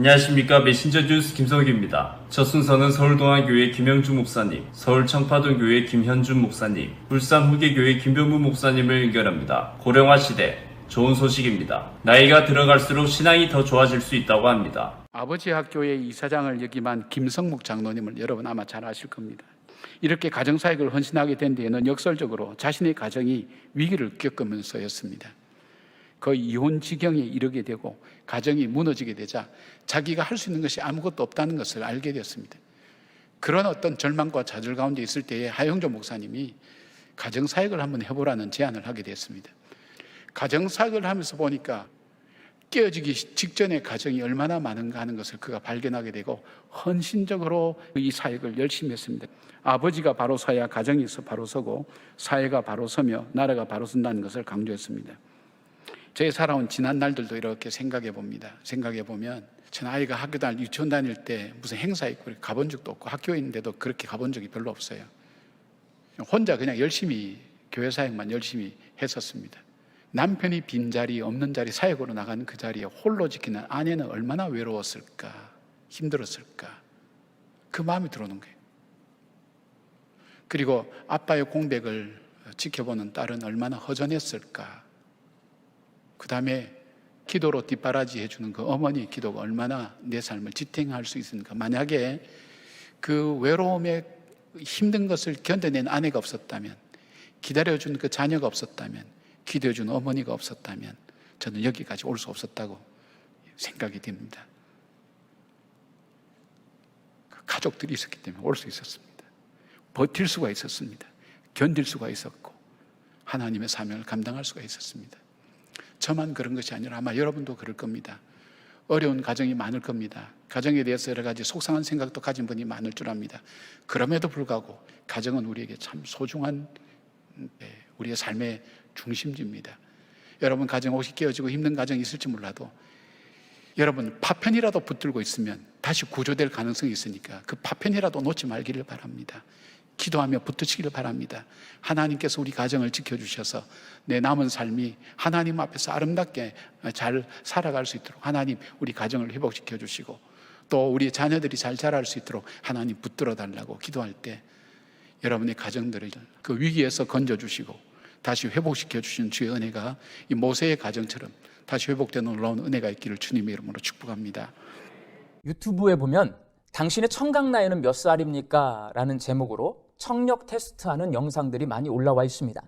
안녕하십니까. 메신저 뉴스 김성규입니다. 첫 순서는 서울동안교회 김영주 목사님, 서울 청파동교회 김현준 목사님, 울산 후계교회 김병무 목사님을 연결합니다. 고령화 시대, 좋은 소식입니다. 나이가 들어갈수록 신앙이 더 좋아질 수 있다고 합니다. 아버지 학교의 이사장을 역임한 김성묵 장로님을 여러분 아마 잘 아실 겁니다. 이렇게 가정사역을 헌신하게 된 데에는 역설적으로 자신의 가정이 위기를 겪으면서였습니다. 거의 이혼 지경에 이르게 되고 가정이 무너지게 되자 자기가 할 수 있는 것이 아무것도 없다는 것을 알게 되었습니다. 그런 어떤 절망과 좌절 가운데 있을 때에 하영조 목사님이 가정사역을 한번 해보라는 제안을 하게 됐습니다. 가정사역을 하면서 보니까 깨어지기 직전에 가정이 얼마나 많은가 하는 것을 그가 발견하게 되고 헌신적으로 이 사역을 열심히 했습니다. 아버지가 바로 서야 가정이 바로 서고 사회가 바로 서며 나라가 바로 선다는 것을 강조했습니다. 제 살아온 지난 날들도 이렇게 생각해 봅니다. 생각해 보면 전 아이가 학교 다닐 유치원 다닐 때 무슨 행사 있고 가본 적도 없고 학교에 있는데도 그렇게 가본 적이 별로 없어요. 혼자 그냥 열심히 교회 사역만 열심히 했었습니다. 남편이 빈자리 없는 자리 사역으로 나가는 그 자리에 홀로 지키는 아내는 얼마나 외로웠을까, 힘들었을까, 그 마음이 들어오는 거예요. 그리고 아빠의 공백을 지켜보는 딸은 얼마나 허전했을까. 그 다음에 기도로 뒷바라지 해주는 그 어머니 기도가 얼마나 내 삶을 지탱할 수 있습니까? 만약에 그 외로움에 힘든 것을 견뎌낸 아내가 없었다면, 기다려준 그 자녀가 없었다면, 기도해준 어머니가 없었다면 저는 여기까지 올 수 없었다고 생각이 됩니다. 가족들이 있었기 때문에 올 수 있었습니다. 버틸 수가 있었습니다. 견딜 수가 있었고 하나님의 사명을 감당할 수가 있었습니다. 저만 그런 것이 아니라 아마 여러분도 그럴 겁니다. 어려운 가정이 많을 겁니다. 가정에 대해서 여러 가지 속상한 생각도 가진 분이 많을 줄 압니다. 그럼에도 불구하고 가정은 우리에게 참 소중한 우리의 삶의 중심지입니다. 여러분 가정 혹시 깨어지고 힘든 가정이 있을지 몰라도 여러분 파편이라도 붙들고 있으면 다시 구조될 가능성이 있으니까 그 파편이라도 놓지 말기를 바랍니다. 기도하며 붙드시기를 바랍니다. 하나님께서 우리 가정을 지켜주셔서 내 남은 삶이 하나님 앞에서 아름답게 잘 살아갈 수 있도록 하나님 우리 가정을 회복시켜 주시고 또 우리 자녀들이 잘 자랄 수 있도록 하나님 붙들어 달라고 기도할 때 여러분의 가정들을 그 위기에서 건져주시고 다시 회복시켜 주신 주의 은혜가 이 모세의 가정처럼 다시 회복되는 놀라운 은혜가 있기를 주님의 이름으로 축복합니다. 유튜브에 보면 당신의 청각 나이는 몇 살입니까? 라는 제목으로 청력 테스트하는 영상들이 많이 올라와 있습니다.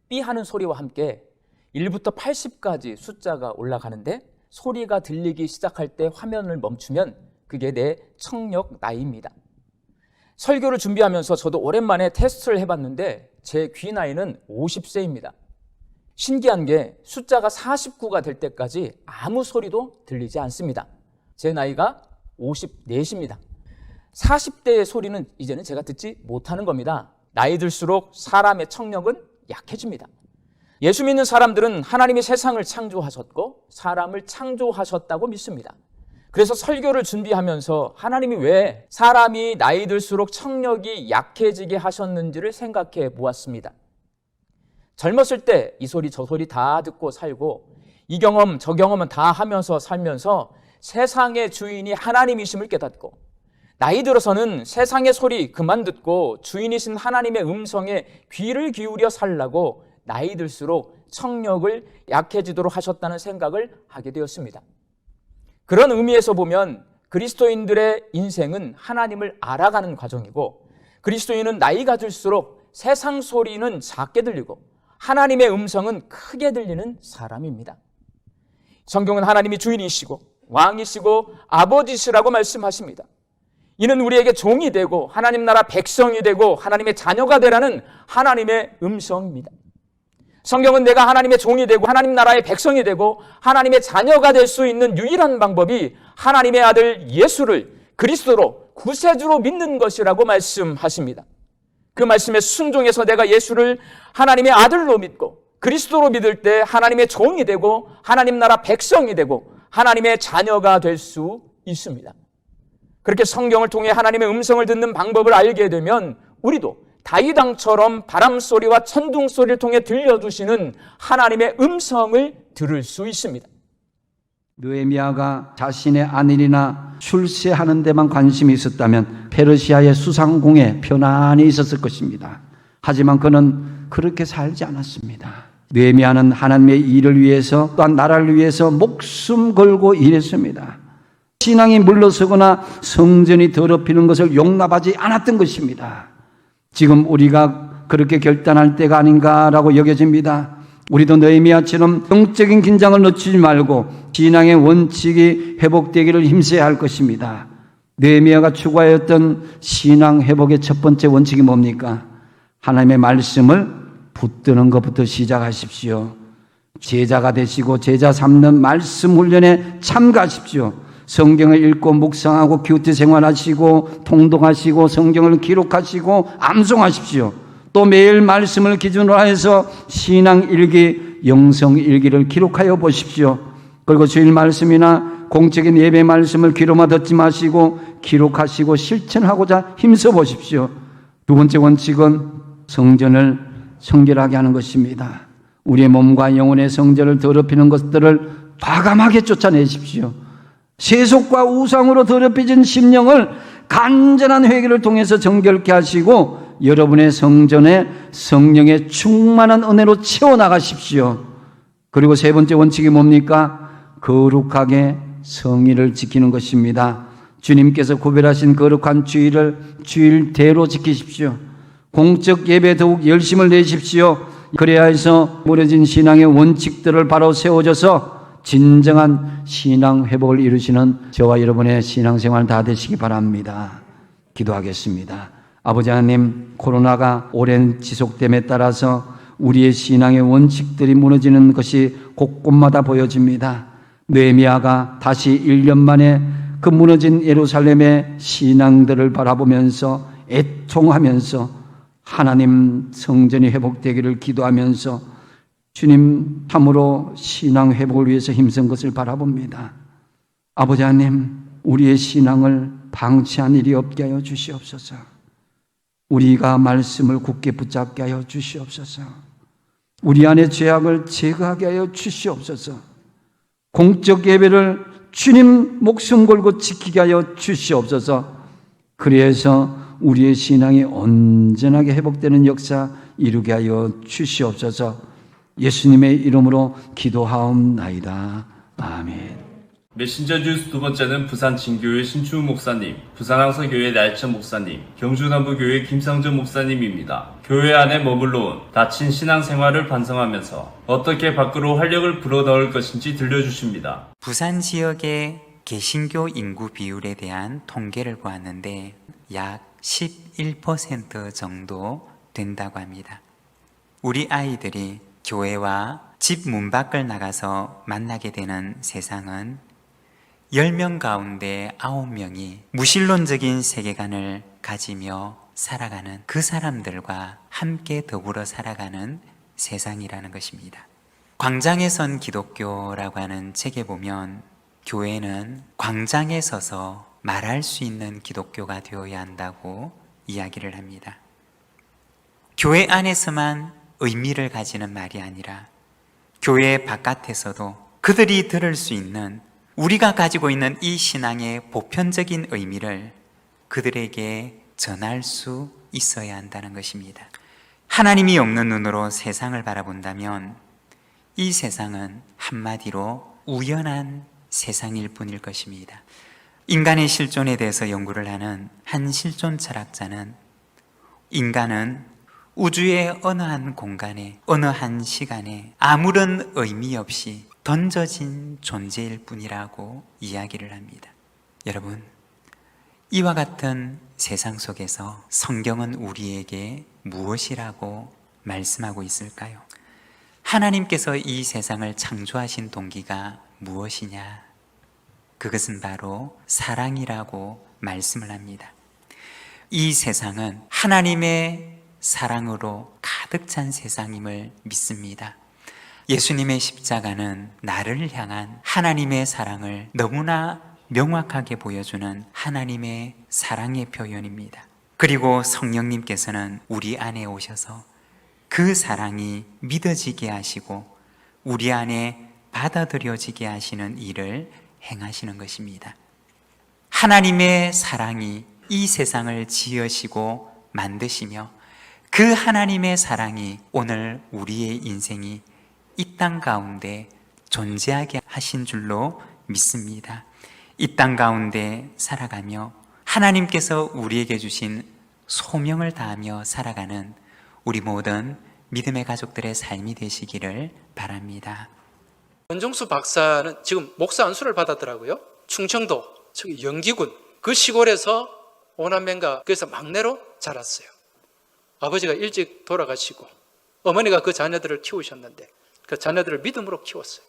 삐 하는 소리와 함께 1부터 80까지 숫자가 올라가는데 소리가 들리기 시작할 때 화면을 멈추면 그게 내 청력 나이입니다. 설교를 준비하면서 저도 오랜만에 테스트를 해봤는데 제 귀 나이는 50세입니다. 신기한 게 숫자가 49가 될 때까지 아무 소리도 들리지 않습니다. 제 나이가 54입니다. 40대의 소리는 이제는 제가 듣지 못하는 겁니다. 나이 들수록 사람의 청력은 약해집니다. 예수 믿는 사람들은 하나님이 세상을 창조하셨고 사람을 창조하셨다고 믿습니다. 그래서 설교를 준비하면서 하나님이 왜 사람이 나이 들수록 청력이 약해지게 하셨는지를 생각해 보았습니다. 젊었을 때 이 소리 저 소리 다 듣고 살고 이 경험 저 경험은 다 하면서 살면서 세상의 주인이 하나님이심을 깨닫고 나이 들어서는 세상의 소리 그만 듣고 주인이신 하나님의 음성에 귀를 기울여 살라고 나이 들수록 청력을 약해지도록 하셨다는 생각을 하게 되었습니다. 그런 의미에서 보면 그리스도인들의 인생은 하나님을 알아가는 과정이고 그리스도인은 나이가 들수록 세상 소리는 작게 들리고 하나님의 음성은 크게 들리는 사람입니다. 성경은 하나님이 주인이시고 왕이시고 아버지시라고 말씀하십니다. 이는 우리에게 종이 되고 하나님 나라 백성이 되고 하나님의 자녀가 되라는 하나님의 음성입니다. 성경은 내가 하나님의 종이 되고 하나님 나라의 백성이 되고 하나님의 자녀가 될 수 있는 유일한 방법이 하나님의 아들 예수를 그리스도로 구세주로 믿는 것이라고 말씀하십니다. 그 말씀에 순종해서 내가 예수를 하나님의 아들로 믿고 그리스도로 믿을 때 하나님의 종이 되고 하나님 나라 백성이 되고 하나님의 자녀가 될 수 있습니다. 그렇게 성경을 통해 하나님의 음성을 듣는 방법을 알게 되면 우리도 다윗 왕처럼 바람소리와 천둥소리를 통해 들려주시는 하나님의 음성을 들을 수 있습니다. 느헤미야가 자신의 아들이나 출세하는 데만 관심이 있었다면 페르시아의 수상궁에 편안히 있었을 것입니다. 하지만 그는 그렇게 살지 않았습니다. 느헤미야는 하나님의 일을 위해서 또한 나라를 위해서 목숨 걸고 일했습니다. 신앙이 물러서거나 성전이 더럽히는 것을 용납하지 않았던 것입니다. 지금 우리가 그렇게 결단할 때가 아닌가라고 여겨집니다. 우리도 느헤미야처럼 영적인 긴장을 늦추지 말고 신앙의 원칙이 회복되기를 힘써야 할 것입니다. 느헤미야가 추구하였던 신앙 회복의 첫 번째 원칙이 뭡니까? 하나님의 말씀을 붙드는 것부터 시작하십시오. 제자가 되시고 제자 삼는 말씀 훈련에 참가하십시오. 성경을 읽고 묵상하고 큐티 생활하시고 통독하시고 성경을 기록하시고 암송하십시오. 또 매일 말씀을 기준으로 해서 신앙일기, 영성일기를 기록하여 보십시오. 그리고 주일 말씀이나 공적인 예배 말씀을 귀로만 듣지 마시고 기록하시고 실천하고자 힘써 보십시오. 두 번째 원칙은 성전을 청결하게 하는 것입니다. 우리의 몸과 영혼의 성전을 더럽히는 것들을 과감하게 쫓아내십시오. 세속과 우상으로 더럽혀진 심령을 간절한 회개를 통해서 정결케 하시고 여러분의 성전에 성령의 충만한 은혜로 채워나가십시오. 그리고 세 번째 원칙이 뭡니까? 거룩하게 성의를 지키는 것입니다. 주님께서 구별하신 거룩한 주일을 주일대로 지키십시오. 공적 예배에 더욱 열심을 내십시오. 그래야 해서 무너진 신앙의 원칙들을 바로 세워져서 진정한 신앙 회복을 이루시는 저와 여러분의 신앙생활 다 되시기 바랍니다. 기도하겠습니다. 아버지 하나님, 코로나가 오랜 지속됨에 따라서 우리의 신앙의 원칙들이 무너지는 것이 곳곳마다 보여집니다. 느헤미야가 다시 1년 만에 그 무너진 예루살렘의 신앙들을 바라보면서 애통하면서 하나님 성전이 회복되기를 기도하면서 주님 참으로 신앙 회복을 위해서 힘쓴 것을 바라봅니다. 아버지 하나님, 우리의 신앙을 방치한 일이 없게 하여 주시옵소서. 우리가 말씀을 굳게 붙잡게 하여 주시옵소서. 우리 안의 죄악을 제거하게 하여 주시옵소서. 공적 예배를 주님 목숨 걸고 지키게 하여 주시옵소서. 그래서 우리의 신앙이 온전하게 회복되는 역사 이루게 하여 주시옵소서. 예수님의 이름으로 기도하옵나이다. 아멘. 메신저 주스 두 번째는 부산 진교회 신추우 목사님, 부산 항서교회 날천 목사님, 경주 남부교회 김상전 목사님입니다. 교회 안에 머물러 온 다친 신앙생활을 반성하면서 어떻게 밖으로 활력을 불어넣을 것인지 들려주십니다. 부산 지역의 개신교 인구 비율에 대한 통계를 보았는데 약 11% 정도 된다고 합니다. 우리 아이들이 교회와 집 문 밖을 나가서 만나게 되는 세상은 10명 가운데 9명이 무신론적인 세계관을 가지며 살아가는 그 사람들과 함께 더불어 살아가는 세상이라는 것입니다. 광장에 선 기독교라고 하는 책에 보면 교회는 광장에 서서 말할 수 있는 기독교가 되어야 한다고 이야기를 합니다. 교회 안에서만 의미를 가지는 말이 아니라 교회 바깥에서도 그들이 들을 수 있는 우리가 가지고 있는 이 신앙의 보편적인 의미를 그들에게 전할 수 있어야 한다는 것입니다. 하나님이 없는 눈으로 세상을 바라본다면 이 세상은 한마디로 우연한 세상일 뿐일 것입니다. 인간의 실존에 대해서 연구를 하는 한 실존 철학자는 인간은 우주의 어느 한 공간에 어느 한 시간에 아무런 의미 없이 던져진 존재일 뿐이라고 이야기를 합니다. 여러분, 이와 같은 세상 속에서 성경은 우리에게 무엇이라고 말씀하고 있을까요? 하나님께서 이 세상을 창조하신 동기가 무엇이냐? 그것은 바로 사랑이라고 말씀을 합니다. 이 세상은 하나님의 사랑으로 가득 찬 세상임을 믿습니다. 예수님의 십자가는 나를 향한 하나님의 사랑을 너무나 명확하게 보여주는 하나님의 사랑의 표현입니다. 그리고 성령님께서는 우리 안에 오셔서 그 사랑이 믿어지게 하시고 우리 안에 받아들여지게 하시는 일을 행하시는 것입니다. 하나님의 사랑이 이 세상을 지으시고 만드시며 그 하나님의 사랑이 오늘 우리의 인생이 이 땅 가운데 존재하게 하신 줄로 믿습니다. 이 땅 가운데 살아가며 하나님께서 우리에게 주신 소명을 다하며 살아가는 우리 모든 믿음의 가족들의 삶이 되시기를 바랍니다. 원종수 박사는 지금 목사 안수를 받았더라고요. 충청도 저기 영기군 그 시골에서 오남매인가 그래서 막내로 자랐어요. 아버지가 일찍 돌아가시고 어머니가 그 자녀들을 키우셨는데 그 자녀들을 믿음으로 키웠어요.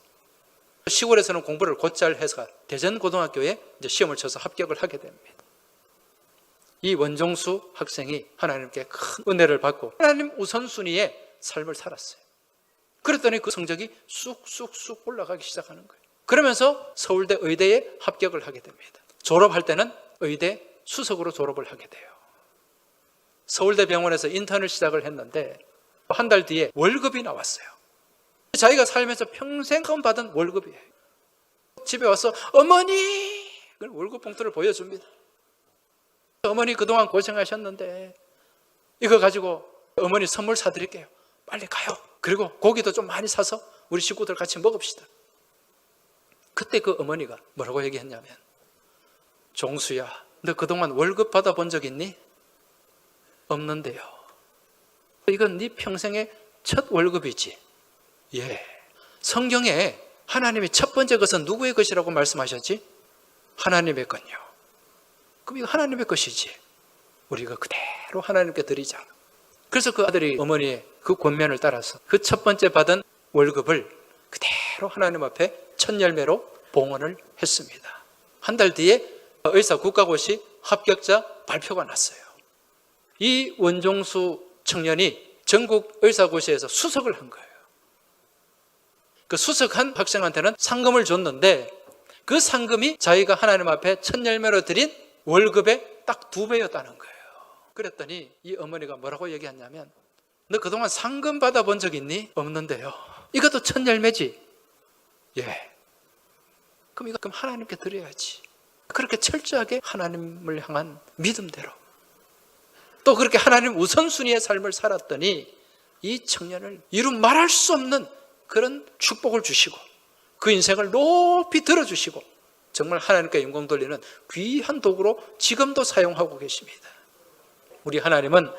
시골에서는 공부를 곧잘 해서 대전고등학교에 이제 시험을 쳐서 합격을 하게 됩니다. 이 원종수 학생이 하나님께 큰 은혜를 받고 하나님 우선순위의 삶을 살았어요. 그랬더니 그 성적이 쑥쑥쑥 올라가기 시작하는 거예요. 그러면서 서울대 의대에 합격을 하게 됩니다. 졸업할 때는 의대 수석으로 졸업을 하게 돼요. 서울대 병원에서 인턴을 시작을 했는데 한 달 뒤에 월급이 나왔어요. 자기가 살면서 평생 처음 받은 월급이에요. 집에 와서 어머니 월급 봉투를 보여줍니다. 어머니 그동안 고생하셨는데 이거 가지고 어머니 선물 사드릴게요. 빨리 가요. 그리고 고기도 좀 많이 사서 우리 식구들 같이 먹읍시다. 그때 그 어머니가 뭐라고 얘기했냐면 종수야, 너 그동안 월급 받아본 적 있니? 없는데요. 이건 네 평생의 첫 월급이지. 예. 성경에 하나님이 첫 번째 것은 누구의 것이라고 말씀하셨지? 하나님의 것요. 그럼 이거 하나님의 것이지. 우리가 그대로 하나님께 드리자. 그래서 그 아들이 어머니의 그 권면을 따라서 그 첫 번째 받은 월급을 그대로 하나님 앞에 첫 열매로 봉헌을 했습니다. 한 달 뒤에 의사 국가고시 합격자 발표가 났어요. 이 원종수 청년이 전국 의사고시에서 수석을 한 거예요. 그 수석한 학생한테는 상금을 줬는데 그 상금이 자기가 하나님 앞에 첫 열매로 드린 월급의 딱 2배였다는 거예요. 그랬더니 이 어머니가 뭐라고 얘기했냐면 너 그동안 상금 받아본 적 있니? 없는데요. 이것도 첫 열매지. 예. 그럼 이거 하나님께 드려야지. 그렇게 철저하게 하나님을 향한 믿음대로 또 그렇게 하나님 우선순위의 삶을 살았더니 이 청년을 이루 말할 수 없는 그런 축복을 주시고 그 인생을 높이 들어주시고 정말 하나님께 영광 돌리는 귀한 도구로 지금도 사용하고 계십니다. 우리 하나님은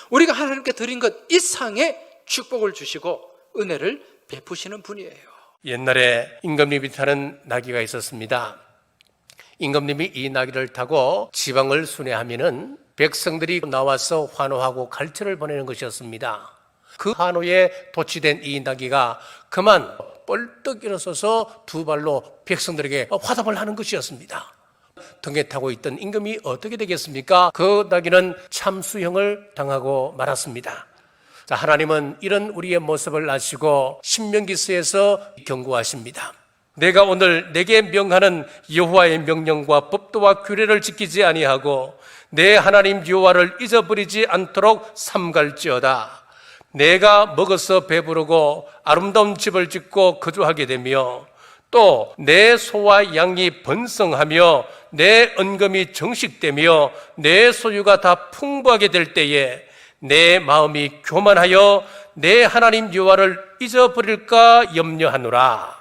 우리가 하나님께 드린 것 이상의 축복을 주시고 은혜를 베푸시는 분이에요. 옛날에 임금님이 타는 나귀가 있었습니다. 임금님이 이 나귀를 타고 지방을 순회하면은 백성들이 나와서 환호하고 갈채를 보내는 것이었습니다. 그 환호에 도취된 이 나귀가 그만 뻘떡 일어서서 두 발로 백성들에게 화답을 하는 것이었습니다. 등에 타고 있던 임금이 어떻게 되겠습니까? 그 나귀는 참수형을 당하고 말았습니다. 자, 하나님은 이런 우리의 모습을 아시고 신명기서에서 경고하십니다. 내가 오늘 내게 명하는 여호와의 명령과 법도와 규례를 지키지 아니하고 내 하나님 여호와를 잊어버리지 않도록 삼갈지어다. 내가 먹어서 배부르고 아름다운 집을 짓고 거주하게 되며 또 내 소와 양이 번성하며 내 은금이 정식되며 내 소유가 다 풍부하게 될 때에 내 마음이 교만하여 내 하나님 여호와를 잊어버릴까 염려하노라.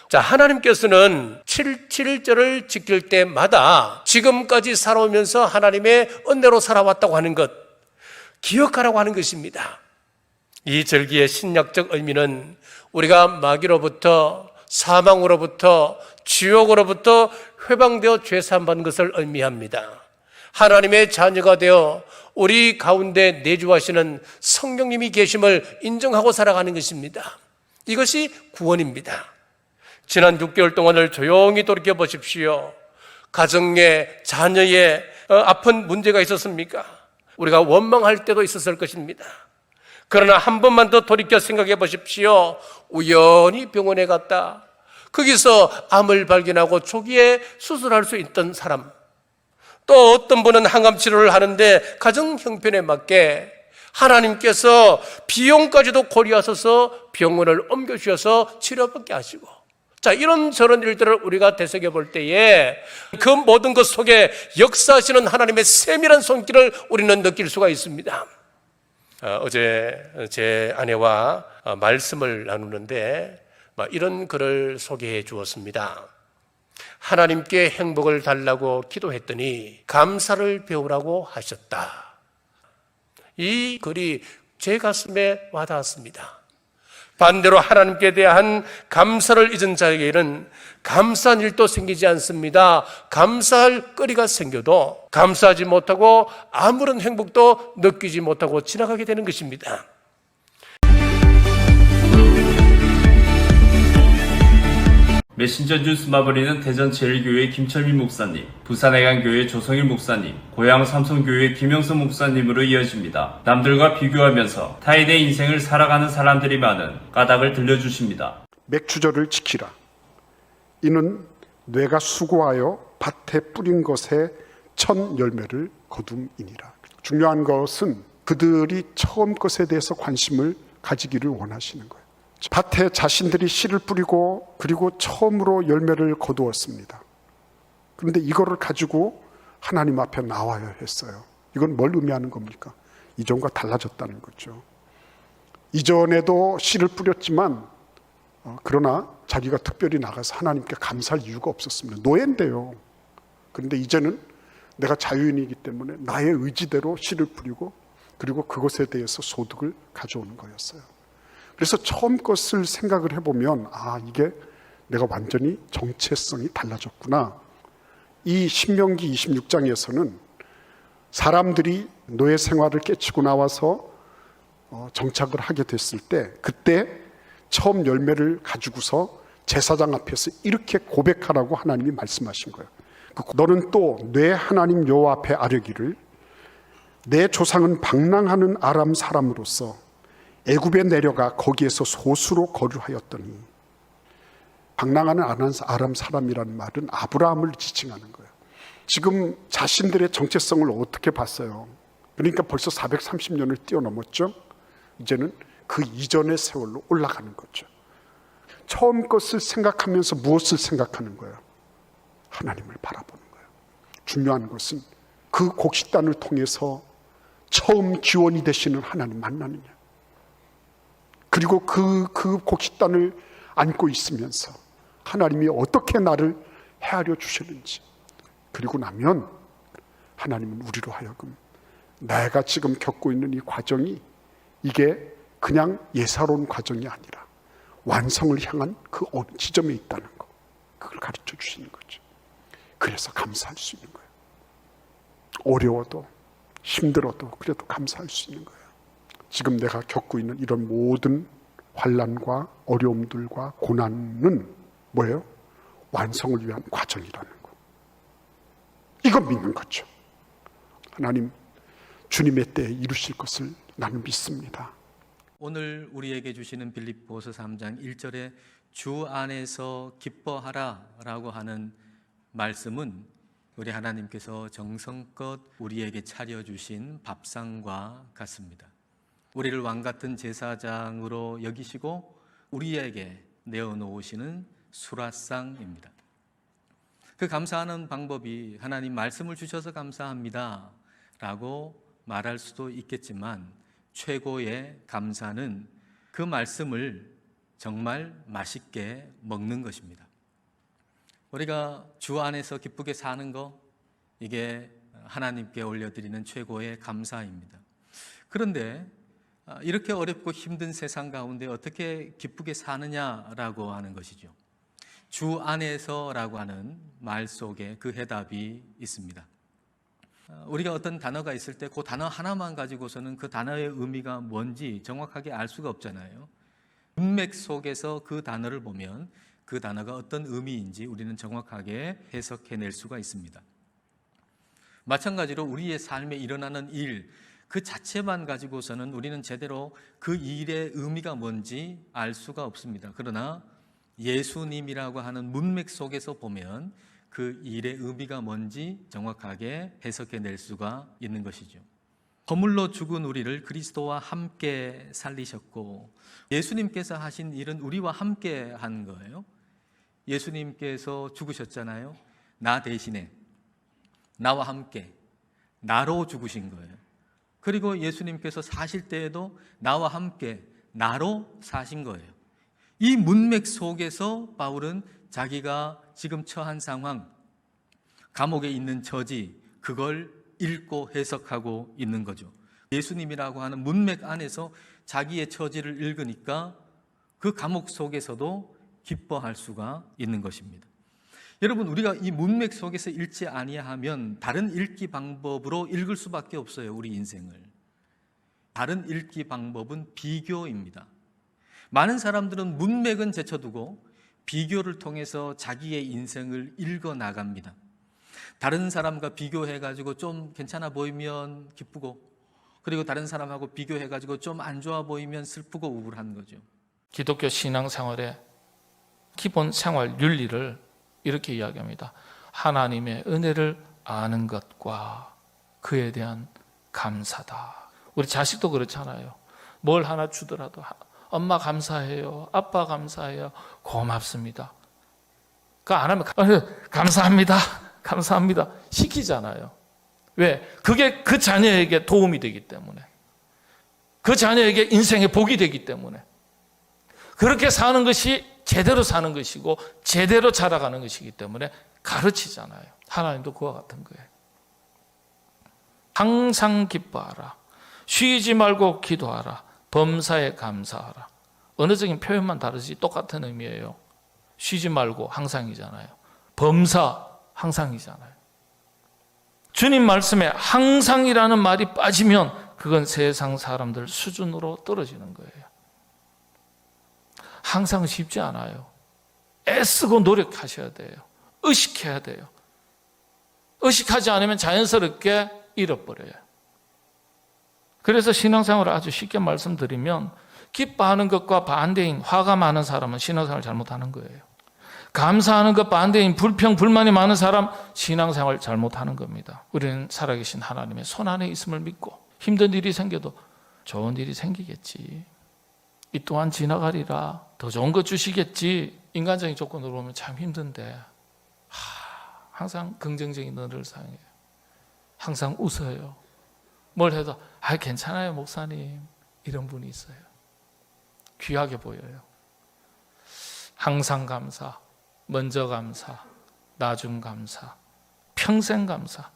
자, 하나님께서는 7.7절을 지킬 때마다 지금까지 살아오면서 하나님의 은혜로 살아왔다고 하는 것 기억하라고 하는 것입니다. 이 절기의 신약적 의미는 우리가 마귀로부터 사망으로부터 지옥으로부터 회방되어 죄사함받는 것을 의미합니다. 하나님의 자녀가 되어 우리 가운데 내주하시는 성령님이 계심을 인정하고 살아가는 것입니다. 이것이 구원입니다. 지난 6개월 동안을 조용히 돌이켜보십시오. 가정에 자녀의 아픈 문제가 있었습니까? 우리가 원망할 때도 있었을 것입니다. 그러나 한 번만 더 돌이켜 생각해 보십시오. 우연히 병원에 갔다. 거기서 암을 발견하고 초기에 수술할 수 있던 사람. 또 어떤 분은 항암 치료를 하는데 가정 형편에 맞게 하나님께서 비용까지도 고려하셔서 병원을 옮겨주셔서 치료받게 하시고 자, 이런 저런 일들을 우리가 되새겨 볼 때에 그 모든 것 속에 역사하시는 하나님의 세밀한 손길을 우리는 느낄 수가 있습니다. 어제 제 아내와 말씀을 나누는데 이런 글을 소개해 주었습니다. 하나님께 행복을 달라고 기도했더니 감사를 배우라고 하셨다. 이 글이 제 가슴에 와닿았습니다. 반대로 하나님께 대한 감사를 잊은 자에게는 감사한 일도 생기지 않습니다. 감사할 거리가 생겨도 감사하지 못하고 아무런 행복도 느끼지 못하고 지나가게 되는 것입니다. 메신저 뉴스 마무리는 대전 제일교회 김철민 목사님, 부산해관교회 조성일 목사님, 고양 삼성교회 김영선 목사님으로 이어집니다. 남들과 비교하면서 타인의 인생을 살아가는 사람들이 많은 까닭을 들려주십니다. 맥주절을 지키라. 이는 뇌가 수고하여 밭에 뿌린 것에 첫 열매를 거둠이니라. 중요한 것은 그들이 처음 것에 대해서 관심을 가지기를 원하시는 거예요. 밭에 자신들이 씨를 뿌리고 그리고 처음으로 열매를 거두었습니다. 그런데 이거를 가지고 하나님 앞에 나와야 했어요. 이건 뭘 의미하는 겁니까? 이전과 달라졌다는 거죠. 이전에도 씨를 뿌렸지만 그러나 자기가 특별히 나가서 하나님께 감사할 이유가 없었습니다. 노예인데요. 그런데 이제는 내가 자유인이기 때문에 나의 의지대로 씨를 뿌리고 그리고 그것에 대해서 소득을 가져오는 거였어요. 그래서 처음 것을 생각을 해보면 이게 내가 완전히 정체성이 달라졌구나. 이 신명기 26장에서는 사람들이 노예 생활을 깨치고 나와서 정착을 하게 됐을 때 그때 처음 열매를 가지고서 제사장 앞에서 이렇게 고백하라고 하나님이 말씀하신 거예요. 너는 또 내 하나님 여호와 앞에 아뢰기를 내 조상은 방랑하는 아람 사람으로서 애굽에 내려가 거기에서 소수로 거류하였더니, 방랑하는 아람 사람이라는 말은 아브라함을 지칭하는 거예요. 지금 자신들의 정체성을 어떻게 봤어요? 그러니까 벌써 430년을 뛰어넘었죠. 이제는 그 이전의 세월로 올라가는 거죠. 처음 것을 생각하면서 무엇을 생각하는 거예요? 하나님을 바라보는 거예요. 중요한 것은 그 곡식단을 통해서 처음 기원이 되시는 하나님 만나느냐, 그리고 그 곡식단을 안고 있으면서 하나님이 어떻게 나를 헤아려 주시는지, 그리고 나면 하나님은 우리로 하여금 내가 지금 겪고 있는 이 과정이 이게 그냥 예사로운 과정이 아니라 완성을 향한 그 어느 지점에 있다는 거, 그걸 가르쳐 주시는 거죠. 그래서 감사할 수 있는 거예요. 어려워도 힘들어도 그래도 감사할 수 있는 거예요. 지금 내가 겪고 있는 이런 모든 환난과 어려움들과 고난은 뭐예요? 완성을 위한 과정이라는 거. 이거 믿는 거죠. 하나님 주님의 때에 이루실 것을 나는 믿습니다. 오늘 우리에게 주시는 빌립보서 3장 1절에 주 안에서 기뻐하라 라고 하는 말씀은 우리 하나님께서 정성껏 우리에게 차려주신 밥상과 같습니다. 우리를 왕같은 제사장으로 여기시고 우리에게 내어놓으시는 수라상입니다. 그 감사하는 방법이 하나님 말씀을 주셔서 감사합니다 라고 말할 수도 있겠지만, 최고의 감사는 그 말씀을 정말 맛있게 먹는 것입니다. 우리가 주 안에서 기쁘게 사는 거, 이게 하나님께 올려드리는 최고의 감사입니다. 그런데 이렇게 어렵고 힘든 세상 가운데 어떻게 기쁘게 사느냐라고 하는 것이죠. 주 안에서라고 하는 말 속에 그 해답이 있습니다. 우리가 어떤 단어가 있을 때 그 단어 하나만 가지고서는 그 단어의 의미가 뭔지 정확하게 알 수가 없잖아요. 문맥 속에서 그 단어를 보면 그 단어가 어떤 의미인지 우리는 정확하게 해석해낼 수가 있습니다. 마찬가지로 우리의 삶에 일어나는 일 그 자체만 가지고서는 우리는 제대로 그 일의 의미가 뭔지 알 수가 없습니다. 그러나 예수님이라고 하는 문맥 속에서 보면 그 일의 의미가 뭔지 정확하게 해석해낼 수가 있는 것이죠. 허물로 죽은 우리를 그리스도와 함께 살리셨고, 예수님께서 하신 일은 우리와 함께 한 거예요. 예수님께서 죽으셨잖아요. 나 대신에, 나와 함께, 나로 죽으신 거예요. 그리고 예수님께서 사실 때에도 나와 함께, 나로 사신 거예요. 이 문맥 속에서 바울은 자기가 지금 처한 상황, 감옥에 있는 처지, 그걸 읽고 해석하고 있는 거죠. 예수님이라고 하는 문맥 안에서 자기의 처지를 읽으니까 그 감옥 속에서도 기뻐할 수가 있는 것입니다. 여러분, 우리가 이 문맥 속에서 읽지 아니하면 다른 읽기 방법으로 읽을 수밖에 없어요. 우리 인생을. 다른 읽기 방법은 비교입니다. 많은 사람들은 문맥은 제쳐두고 비교를 통해서 자기의 인생을 읽어 나갑니다. 다른 사람과 비교해가지고 좀 괜찮아 보이면 기쁘고, 그리고 다른 사람하고 비교해가지고 좀 안 좋아 보이면 슬프고 우울한 거죠. 기독교 신앙생활의 기본 생활 윤리를 이렇게 이야기합니다. 하나님의 은혜를 아는 것과 그에 대한 감사다. 우리 자식도 그렇잖아요. 뭘 하나 주더라도 엄마 감사해요, 아빠 감사해요, 고맙습니다. 그거 안 하면 감사합니다, 감사합니다 시키잖아요. 왜? 그게 그 자녀에게 도움이 되기 때문에, 그 자녀에게 인생의 복이 되기 때문에. 그렇게 사는 것이 제대로 사는 것이고 제대로 자라가는 것이기 때문에 가르치잖아요. 하나님도 그와 같은 거예요. 항상 기뻐하라, 쉬지 말고 기도하라, 범사에 감사하라. 언어적인 표현만 다르지 똑같은 의미예요. 쉬지 말고 항상이잖아요. 범사 항상이잖아요. 주님 말씀에 항상이라는 말이 빠지면 그건 세상 사람들 수준으로 떨어지는 거예요. 항상 쉽지 않아요. 애쓰고 노력하셔야 돼요. 의식해야 돼요. 의식하지 않으면 자연스럽게 잃어버려요. 그래서 신앙생활을 아주 쉽게 말씀드리면, 기뻐하는 것과 반대인 화가 많은 사람은 신앙생활 잘못하는 거예요. 감사하는 것 반대인 불평, 불만이 많은 사람, 신앙생활 잘못하는 겁니다. 우리는 살아계신 하나님의 손 안에 있음을 믿고, 힘든 일이 생겨도 좋은 일이 생기겠지, 이 또한 지나가리라, 더 좋은 거 주시겠지. 인간적인 조건으로 보면 참 힘든데 항상 긍정적인 언어를 사용해요. 항상 웃어요. 뭘 해도 괜찮아요 목사님, 이런 분이 있어요. 귀하게 보여요. 항상 감사, 먼저 감사, 나중 감사, 평생 감사.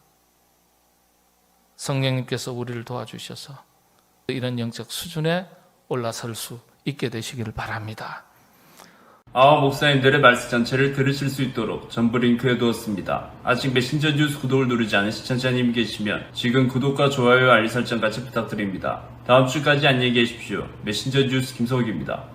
성령님께서 우리를 도와주셔서 이런 영적 수준에 올라설 수 있게 되시기를 바랍니다. 목사님들의 말씀 전체를 들으실 수 있도록 전부 링크해 두었습니다. 아직 메신저 뉴스 구독을 누르지 않은 시청자님 계시면 지금 구독과 좋아요, 알림 설정까지 부탁드립니다. 다음 주까지 안녕히 계십시오. 메신저 뉴스 김석욱입니다.